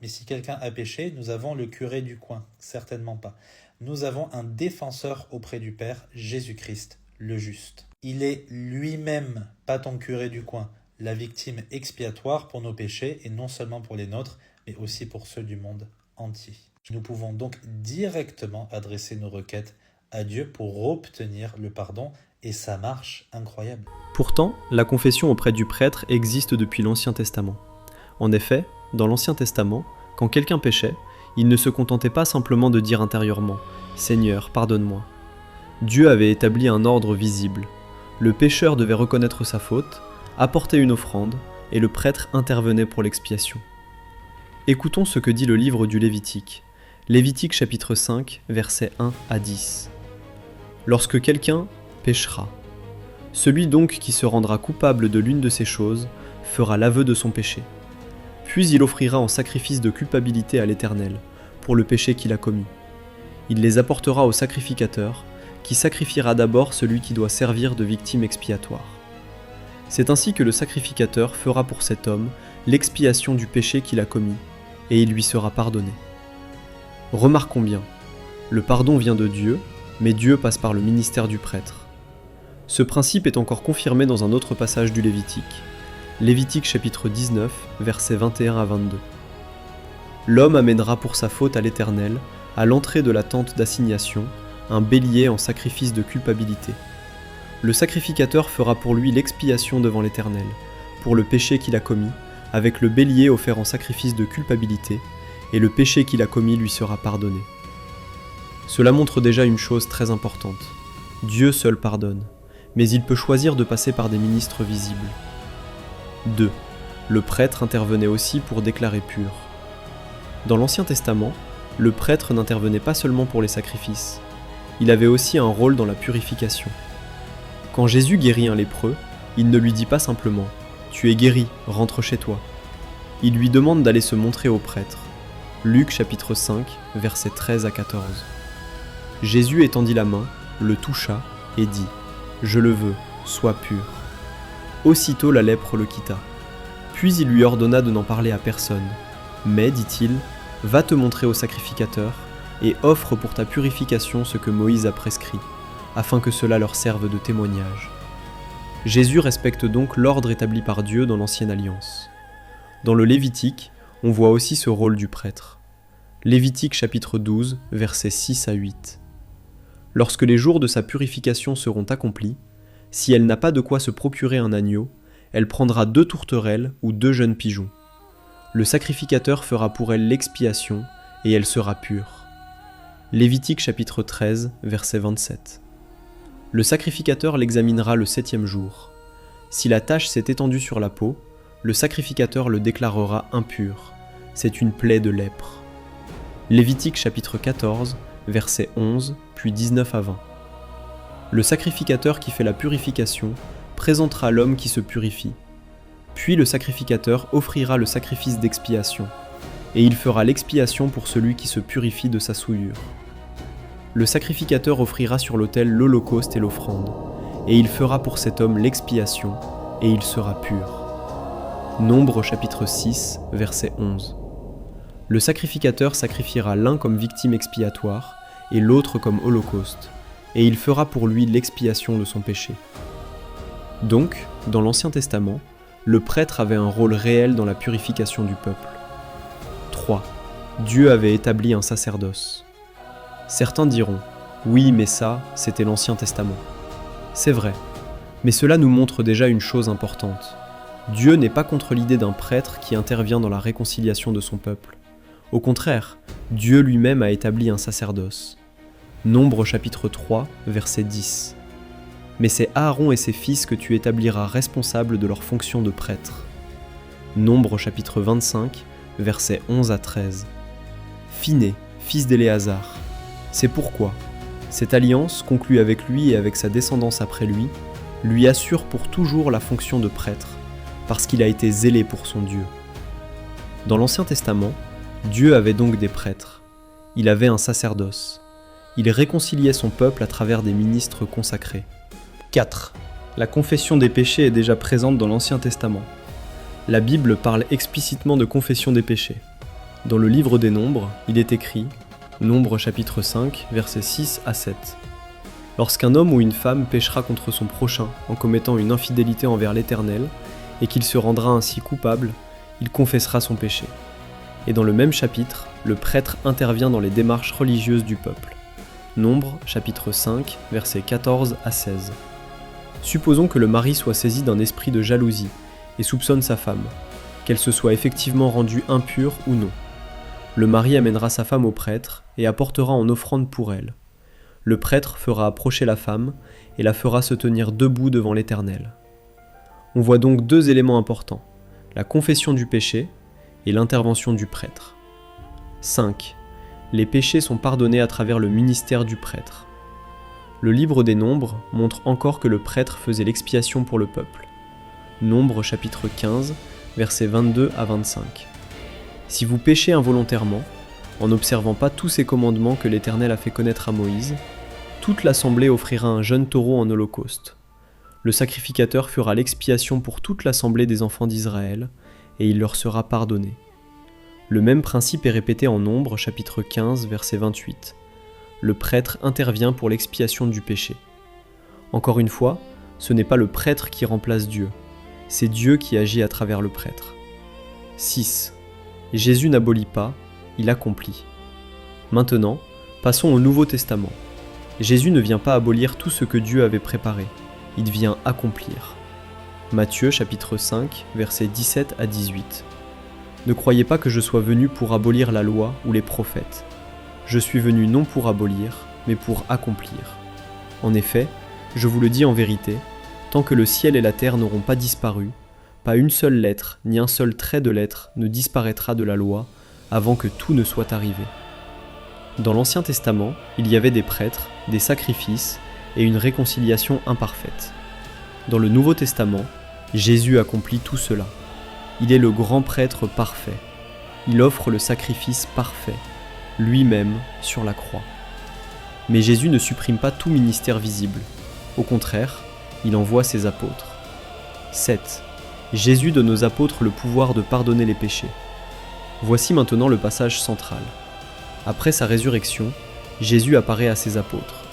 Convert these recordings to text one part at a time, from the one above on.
Mais si quelqu'un a péché, nous avons le curé du coin, certainement pas. Nous avons un défenseur auprès du Père, Jésus-Christ, le juste. Il est lui-même, pas ton curé du coin, la victime expiatoire pour nos péchés, et non seulement pour les nôtres, mais aussi pour ceux du monde entier. Nous pouvons donc directement adresser nos requêtes à Dieu pour obtenir le pardon, et ça marche incroyable. Pourtant, la confession auprès du prêtre existe depuis l'Ancien Testament. En effet, dans l'Ancien Testament, quand quelqu'un péchait, il ne se contentait pas simplement de dire intérieurement « Seigneur, pardonne-moi ». Dieu avait établi un ordre visible. Le pécheur devait reconnaître sa faute, apporter une offrande, et le prêtre intervenait pour l'expiation. Écoutons ce que dit le livre du Lévitique. Lévitique chapitre 5, versets 1 à 10. Lorsque quelqu'un péchera, celui donc qui se rendra coupable de l'une de ces choses fera l'aveu de son péché. Puis il offrira en sacrifice de culpabilité à l'Éternel, pour le péché qu'il a commis. Il les apportera au sacrificateur, qui sacrifiera d'abord celui qui doit servir de victime expiatoire. C'est ainsi que le sacrificateur fera pour cet homme l'expiation du péché qu'il a commis, et il lui sera pardonné. Remarquons bien, le pardon vient de Dieu, mais Dieu passe par le ministère du prêtre. Ce principe est encore confirmé dans un autre passage du Lévitique. Lévitique chapitre 19, versets 21 à 22. L'homme amènera pour sa faute à l'Éternel, à l'entrée de la tente d'assignation, un bélier en sacrifice de culpabilité. Le sacrificateur fera pour lui l'expiation devant l'Éternel, pour le péché qu'il a commis, avec le bélier offert en sacrifice de culpabilité, et le péché qu'il a commis lui sera pardonné. Cela montre déjà une chose très importante. Dieu seul pardonne, mais il peut choisir de passer par des ministres visibles. 2. Le prêtre intervenait aussi pour déclarer pur. Dans l'Ancien Testament, le prêtre n'intervenait pas seulement pour les sacrifices, il avait aussi un rôle dans la purification. Quand Jésus guérit un lépreux, il ne lui dit pas simplement « Tu es guéri, rentre chez toi ». Il lui demande d'aller se montrer au prêtre. Luc chapitre 5, versets 13 à 14. Jésus étendit la main, le toucha et dit « Je le veux, sois pur ». Aussitôt la lèpre le quitta. Puis il lui ordonna de n'en parler à personne. Mais, dit-il, va te montrer au sacrificateur et offre pour ta purification ce que Moïse a prescrit, afin que cela leur serve de témoignage. Jésus respecte donc l'ordre établi par Dieu dans l'Ancienne Alliance. Dans le Lévitique, on voit aussi ce rôle du prêtre. Lévitique chapitre 12, versets 6 à 8. Lorsque les jours de sa purification seront accomplis, si elle n'a pas de quoi se procurer un agneau, elle prendra 2 tourterelles ou 2 jeunes pigeons. Le sacrificateur fera pour elle l'expiation, et elle sera pure. Lévitique chapitre 13, verset 27. Le sacrificateur l'examinera le 7e jour. Si la tache s'est étendue sur la peau, le sacrificateur le déclarera impur. C'est une plaie de lèpre. Lévitique chapitre 14, verset 11, puis 19 à 20. Le sacrificateur qui fait la purification présentera l'homme qui se purifie. Puis le sacrificateur offrira le sacrifice d'expiation, et il fera l'expiation pour celui qui se purifie de sa souillure. Le sacrificateur offrira sur l'autel l'holocauste et l'offrande, et il fera pour cet homme l'expiation, et il sera pur. Nombre chapitre 6, verset 11. Le sacrificateur sacrifiera l'un comme victime expiatoire, et l'autre comme holocauste, et il fera pour lui l'expiation de son péché. Donc, dans l'Ancien Testament, le prêtre avait un rôle réel dans la purification du peuple. 3. Dieu avait établi un sacerdoce. Certains diront « Oui, mais ça, c'était l'Ancien Testament ». C'est vrai, mais cela nous montre déjà une chose importante. Dieu n'est pas contre l'idée d'un prêtre qui intervient dans la réconciliation de son peuple. Au contraire, Dieu lui-même a établi un sacerdoce. Nombre chapitre 3, verset 10. Mais c'est Aaron et ses fils que tu établiras responsables de leur fonction de prêtre. Nombre chapitre 25, versets 11 à 13. Phiné, fils d'Éléazar. C'est pourquoi cette alliance, conclue avec lui et avec sa descendance après lui assure pour toujours la fonction de prêtre, parce qu'il a été zélé pour son Dieu. Dans l'Ancien Testament, Dieu avait donc des prêtres. Il avait un sacerdoce. Il réconciliait son peuple à travers des ministres consacrés. 4. La confession des péchés est déjà présente dans l'Ancien Testament. La Bible parle explicitement de confession des péchés. Dans le livre des Nombres, il est écrit, Nombres chapitre 5, versets 6 à 7. Lorsqu'un homme ou une femme péchera contre son prochain en commettant une infidélité envers l'Éternel, et qu'il se rendra ainsi coupable, il confessera son péché. Et dans le même chapitre, le prêtre intervient dans les démarches religieuses du peuple. Nombres chapitre 5, versets 14 à 16. Supposons que le mari soit saisi d'un esprit de jalousie et soupçonne sa femme, qu'elle se soit effectivement rendue impure ou non. Le mari amènera sa femme au prêtre et apportera en offrande pour elle. Le prêtre fera approcher la femme et la fera se tenir debout devant l'Éternel. On voit donc deux éléments importants, la confession du péché et l'intervention du prêtre. 5. Les péchés sont pardonnés à travers le ministère du prêtre. Le livre des Nombres montre encore que le prêtre faisait l'expiation pour le peuple. Nombres chapitre 15, versets 22 à 25. Si vous péchez involontairement, en n'observant pas tous ces commandements que l'Éternel a fait connaître à Moïse, toute l'assemblée offrira un jeune taureau en holocauste. Le sacrificateur fera l'expiation pour toute l'assemblée des enfants d'Israël, et il leur sera pardonné. Le même principe est répété en Nombres chapitre 15, verset 28. Le prêtre intervient pour l'expiation du péché. Encore une fois, ce n'est pas le prêtre qui remplace Dieu, c'est Dieu qui agit à travers le prêtre. 6. Jésus n'abolit pas, il accomplit. Maintenant, passons au Nouveau Testament. Jésus ne vient pas abolir tout ce que Dieu avait préparé, il vient accomplir. Matthieu chapitre 5, versets 17 à 18. Ne croyez pas que je sois venu pour abolir la loi ou les prophètes. Je suis venu non pour abolir, mais pour accomplir. En effet, je vous le dis en vérité, tant que le ciel et la terre n'auront pas disparu, pas une seule lettre, ni un seul trait de lettre ne disparaîtra de la loi avant que tout ne soit arrivé. Dans l'Ancien Testament, il y avait des prêtres, des sacrifices et une réconciliation imparfaite. Dans le Nouveau Testament, Jésus accomplit tout cela. Il est le grand prêtre parfait. Il offre le sacrifice parfait, lui-même sur la croix. Mais Jésus ne supprime pas tout ministère visible. Au contraire, il envoie ses apôtres. 7. Jésus donne aux apôtres le pouvoir de pardonner les péchés. Voici maintenant le passage central. Après sa résurrection, Jésus apparaît à ses apôtres.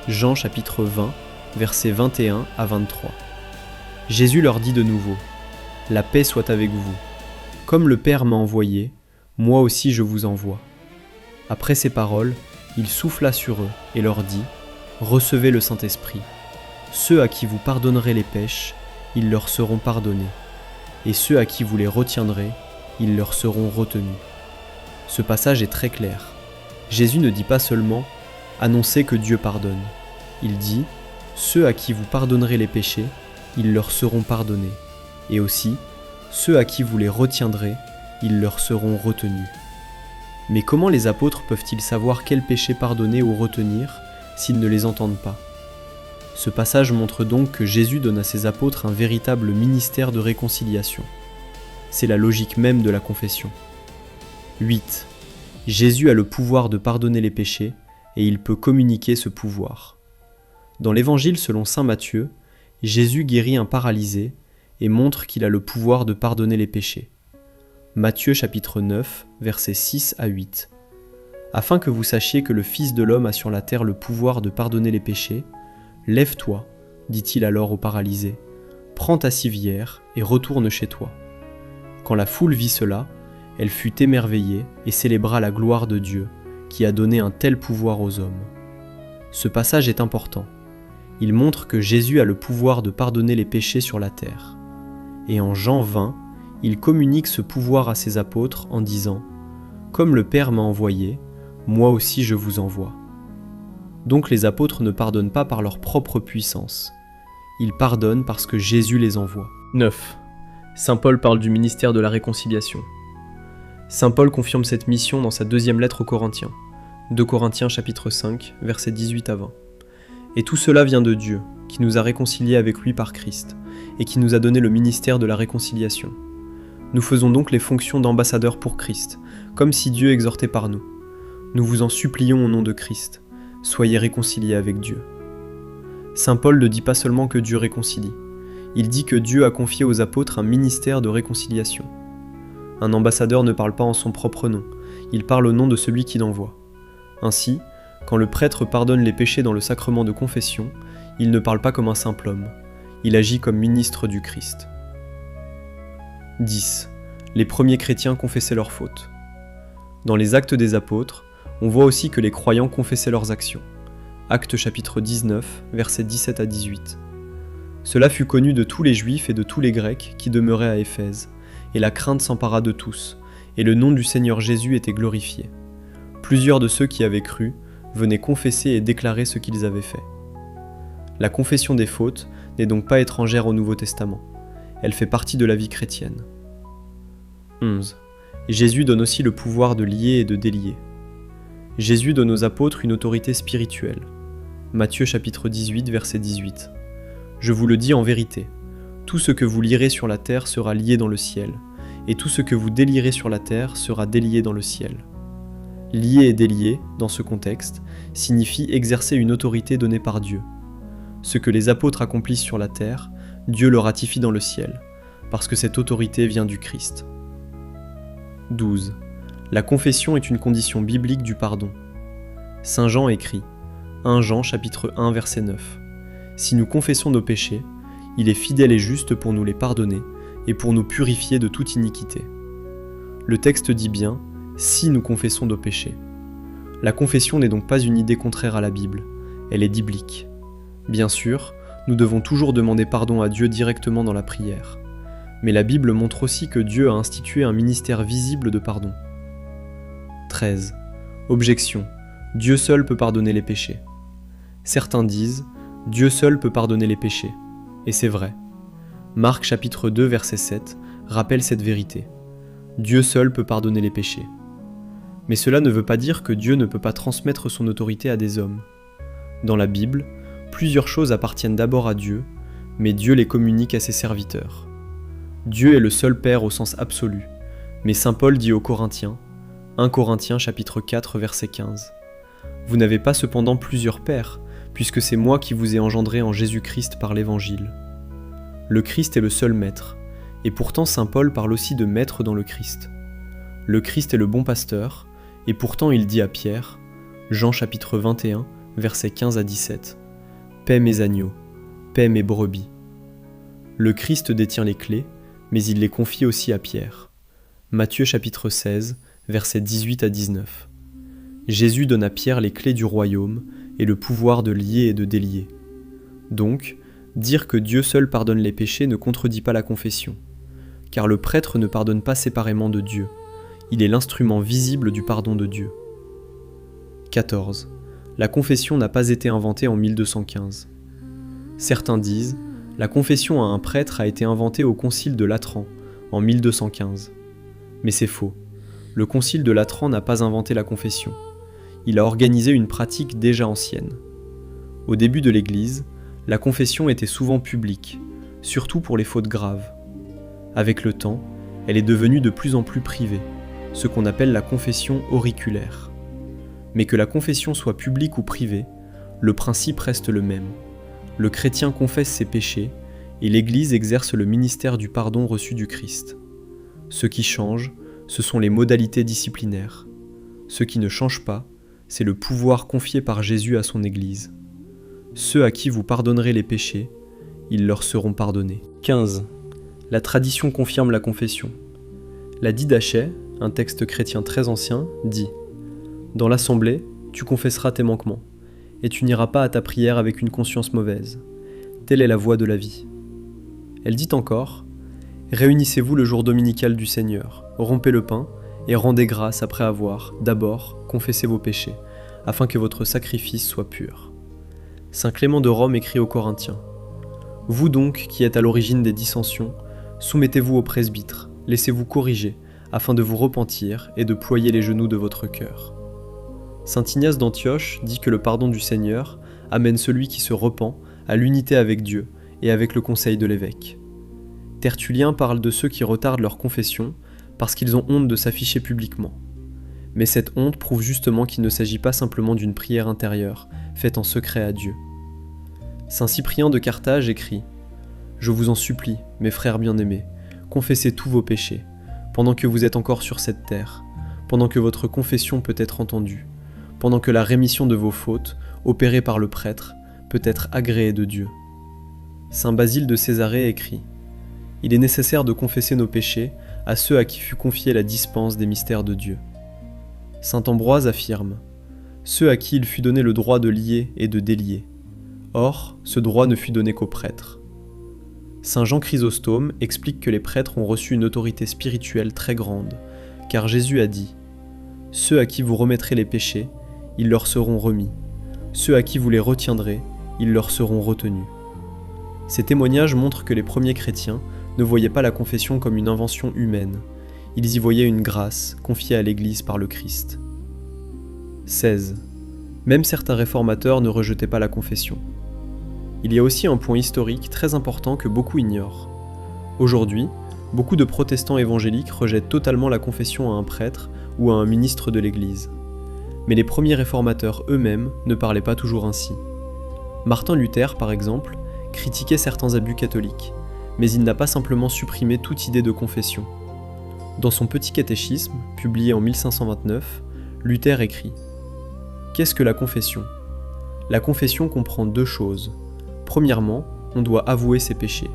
Jean chapitre 20, versets 21 à 23. Jésus leur dit de nouveau, « La paix soit avec vous. Comme le Père m'a envoyé, moi aussi je vous envoie. » Après ces paroles, il souffla sur eux et leur dit, « Recevez le Saint-Esprit. Ceux à qui vous pardonnerez les péchés, ils leur seront pardonnés, et ceux à qui vous les retiendrez, ils leur seront retenus. » Ce passage est très clair. Jésus ne dit pas seulement « Annoncez que Dieu pardonne ». Il dit « Ceux à qui vous pardonnerez les péchés, ils leur seront pardonnés, et aussi « Ceux à qui vous les retiendrez, ils leur seront retenus. » Mais comment les apôtres peuvent-ils savoir quels péchés pardonner ou retenir s'ils ne les entendent pas ? Ce passage montre donc que Jésus donne à ses apôtres un véritable ministère de réconciliation. C'est la logique même de la confession. 8. Jésus a le pouvoir de pardonner les péchés et il peut communiquer ce pouvoir. Dans l'Évangile selon saint Matthieu, Jésus guérit un paralysé et montre qu'il a le pouvoir de pardonner les péchés. Matthieu chapitre 9, versets 6 à 8. Afin que vous sachiez que le Fils de l'homme a sur la terre le pouvoir de pardonner les péchés, lève-toi, dit-il alors au paralysé, prends ta civière et retourne chez toi. Quand la foule vit cela, elle fut émerveillée et célébra la gloire de Dieu, qui a donné un tel pouvoir aux hommes. Ce passage est important. Il montre que Jésus a le pouvoir de pardonner les péchés sur la terre. Et en Jean 20, il communique ce pouvoir à ses apôtres en disant « Comme le Père m'a envoyé, moi aussi je vous envoie. » Donc les apôtres ne pardonnent pas par leur propre puissance. Ils pardonnent parce que Jésus les envoie. 9. Saint Paul parle du ministère de la réconciliation. Saint Paul confirme cette mission dans sa deuxième lettre aux Corinthiens. 2 Corinthiens chapitre 5, versets 18 à 20. Et tout cela vient de Dieu, qui nous a réconciliés avec lui par Christ, et qui nous a donné le ministère de la réconciliation. Nous faisons donc les fonctions d'ambassadeurs pour Christ, comme si Dieu exhortait par nous. Nous vous en supplions au nom de Christ, soyez réconciliés avec Dieu. Saint Paul ne dit pas seulement que Dieu réconcilie, il dit que Dieu a confié aux apôtres un ministère de réconciliation. Un ambassadeur ne parle pas en son propre nom, il parle au nom de celui qui l'envoie. Ainsi, quand le prêtre pardonne les péchés dans le sacrement de confession, il ne parle pas comme un simple homme, il agit comme ministre du Christ. 10. Les premiers chrétiens confessaient leurs fautes. Dans les Actes des Apôtres, on voit aussi que les croyants confessaient leurs actions. Actes chapitre 19, versets 17 à 18. Cela fut connu de tous les Juifs et de tous les Grecs qui demeuraient à Éphèse, et la crainte s'empara de tous, et le nom du Seigneur Jésus était glorifié. Plusieurs de ceux qui avaient cru venaient confesser et déclarer ce qu'ils avaient fait. La confession des fautes n'est donc pas étrangère au Nouveau Testament. Elle fait partie de la vie chrétienne. 11. Jésus donne aussi le pouvoir de lier et de délier. Jésus donne aux apôtres une autorité spirituelle. Matthieu chapitre 18, verset 18. Je vous le dis en vérité, tout ce que vous lierez sur la terre sera lié dans le ciel, et tout ce que vous délierez sur la terre sera délié dans le ciel. Lier et délier, dans ce contexte, signifie exercer une autorité donnée par Dieu. Ce que les apôtres accomplissent sur la terre, Dieu le ratifie dans le ciel, parce que cette autorité vient du Christ. 12. La confession est une condition biblique du pardon. Saint Jean écrit, 1 Jean chapitre 1 verset 9. Si nous confessons nos péchés, il est fidèle et juste pour nous les pardonner et pour nous purifier de toute iniquité. Le texte dit bien « si nous confessons nos péchés ». La confession n'est donc pas une idée contraire à la Bible, elle est biblique. Bien sûr, nous devons toujours demander pardon à Dieu directement dans la prière. Mais la Bible montre aussi que Dieu a institué un ministère visible de pardon. 13. Objection. Dieu seul peut pardonner les péchés. Certains disent « Dieu seul peut pardonner les péchés ». Et c'est vrai. Marc chapitre 2 verset 7 rappelle cette vérité. Dieu seul peut pardonner les péchés. Mais cela ne veut pas dire que Dieu ne peut pas transmettre son autorité à des hommes. Dans la Bible, plusieurs choses appartiennent d'abord à Dieu, mais Dieu les communique à ses serviteurs. Dieu est le seul Père au sens absolu, mais saint Paul dit aux Corinthiens, 1 Corinthiens chapitre 4 verset 15, « Vous n'avez pas cependant plusieurs pères, puisque c'est moi qui vous ai engendré en Jésus-Christ par l'Évangile. » Le Christ est le seul maître, et pourtant saint Paul parle aussi de maître dans le Christ. Le Christ est le bon pasteur, et pourtant il dit à Pierre, Jean chapitre 21 versets 15 à 17, « Paix mes agneaux, paix mes brebis. » Le Christ détient les clés, mais il les confie aussi à Pierre. Matthieu chapitre 16, versets 18 à 19. Jésus donne à Pierre les clés du royaume et le pouvoir de lier et de délier. Donc, dire que Dieu seul pardonne les péchés ne contredit pas la confession, car le prêtre ne pardonne pas séparément de Dieu, il est l'instrument visible du pardon de Dieu. 14. La confession n'a pas été inventée en 1215. Certains disent la confession à un prêtre a été inventée au concile de Latran, en 1215. Mais c'est faux. Le concile de Latran n'a pas inventé la confession. Il a organisé une pratique déjà ancienne. Au début de l'Église, la confession était souvent publique, surtout pour les fautes graves. Avec le temps, elle est devenue de plus en plus privée, ce qu'on appelle la confession auriculaire. Mais que la confession soit publique ou privée, le principe reste le même. Le chrétien confesse ses péchés et l'Église exerce le ministère du pardon reçu du Christ. Ce qui change, ce sont les modalités disciplinaires. Ce qui ne change pas, c'est le pouvoir confié par Jésus à son Église. Ceux à qui vous pardonnerez les péchés, ils leur seront pardonnés. 15. La tradition confirme la confession. La Didaché, un texte chrétien très ancien, dit « Dans l'assemblée, tu confesseras tes manquements. Et tu n'iras pas à ta prière avec une conscience mauvaise. Telle est la voie de la vie. » Elle dit encore « Réunissez-vous le jour dominical du Seigneur, rompez le pain, et rendez grâce après avoir, d'abord, confessé vos péchés, afin que votre sacrifice soit pur. » Saint Clément de Rome écrit aux Corinthiens « Vous donc, qui êtes à l'origine des dissensions, soumettez-vous au presbytre, laissez-vous corriger, afin de vous repentir et de ployer les genoux de votre cœur. » Saint Ignace d'Antioche dit que le pardon du Seigneur amène celui qui se repent à l'unité avec Dieu et avec le conseil de l'évêque. Tertullien parle de ceux qui retardent leur confession parce qu'ils ont honte de s'afficher publiquement. Mais cette honte prouve justement qu'il ne s'agit pas simplement d'une prière intérieure, faite en secret à Dieu. Saint Cyprien de Carthage écrit « Je vous en supplie, mes frères bien-aimés, confessez tous vos péchés, pendant que vous êtes encore sur cette terre, pendant que votre confession peut être entendue, pendant que la rémission de vos fautes, opérée par le prêtre, peut être agréée de Dieu. Saint Basile de Césarée écrit : Il est nécessaire de confesser nos péchés à ceux à qui fut confiée la dispense des mystères de Dieu. Saint Ambroise affirme : Ceux à qui il fut donné le droit de lier et de délier. Or, ce droit ne fut donné qu'aux prêtres. Saint Jean Chrysostome explique que les prêtres ont reçu une autorité spirituelle très grande, car Jésus a dit : Ceux à qui vous remettrez les péchés, ils leur seront remis. Ceux à qui vous les retiendrez, ils leur seront retenus. Ces témoignages montrent que les premiers chrétiens ne voyaient pas la confession comme une invention humaine. Ils y voyaient une grâce confiée à l'Église par le Christ. 16. Même certains réformateurs ne rejetaient pas la confession. Il y a aussi un point historique très important que beaucoup ignorent. Aujourd'hui, beaucoup de protestants évangéliques rejettent totalement la confession à un prêtre ou à un ministre de l'Église. Mais les premiers réformateurs eux-mêmes ne parlaient pas toujours ainsi. Martin Luther, par exemple, critiquait certains abus catholiques, mais il n'a pas simplement supprimé toute idée de confession. Dans son petit catéchisme, publié en 1529, Luther écrit : Qu'est-ce que la confession ? La confession comprend deux choses. Premièrement, on doit avouer ses péchés.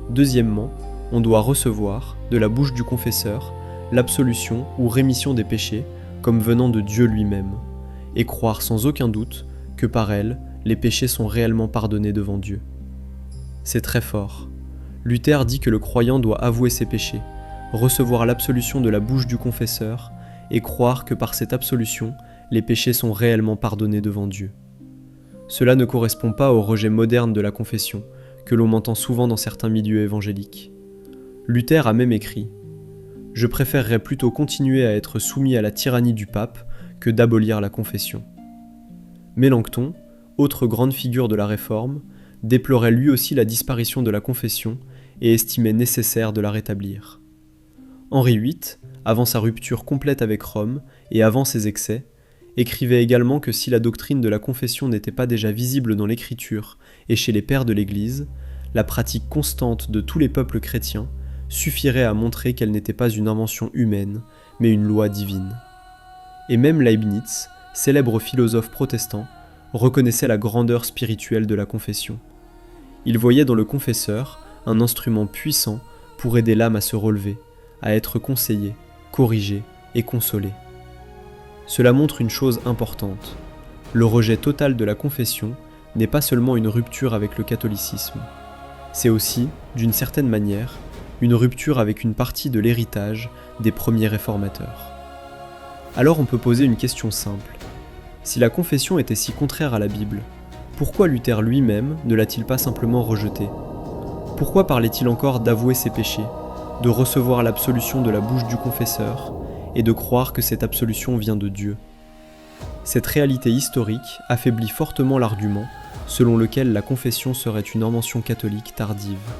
Deuxièmement, on doit recevoir, de la bouche du confesseur, l'absolution ou rémission des péchés, comme venant de Dieu lui-même, et croire sans aucun doute que par elle, les péchés sont réellement pardonnés devant Dieu. C'est très fort. Luther dit que le croyant doit avouer ses péchés, recevoir l'absolution de la bouche du confesseur, et croire que par cette absolution, les péchés sont réellement pardonnés devant Dieu. Cela ne correspond pas au rejet moderne de la confession, que l'on entend souvent dans certains milieux évangéliques. Luther a même écrit : Je préférerais plutôt continuer à être soumis à la tyrannie du pape que d'abolir la confession. Mélenchon, autre grande figure de la Réforme, déplorait lui aussi la disparition de la confession et estimait nécessaire de la rétablir. Henri VIII, avant sa rupture complète avec Rome et avant ses excès, écrivait également que si la doctrine de la confession n'était pas déjà visible dans l'Écriture et chez les pères de l'Église, la pratique constante de tous les peuples chrétiens suffirait à montrer qu'elle n'était pas une invention humaine, mais une loi divine. Et même Leibniz, célèbre philosophe protestant, reconnaissait la grandeur spirituelle de la confession. Il voyait dans le confesseur un instrument puissant pour aider l'âme à se relever, à être conseillée, corrigée et consolée. Cela montre une chose importante. Le rejet total de la confession n'est pas seulement une rupture avec le catholicisme. C'est aussi, d'une certaine manière, une rupture avec une partie de l'héritage des premiers réformateurs. Alors on peut poser une question simple. Si la confession était si contraire à la Bible, pourquoi Luther lui-même ne l'a-t-il pas simplement rejetée ? Pourquoi parlait-il encore d'avouer ses péchés, de recevoir l'absolution de la bouche du confesseur, et de croire que cette absolution vient de Dieu ? Cette réalité historique affaiblit fortement l'argument selon lequel la confession serait une invention catholique tardive.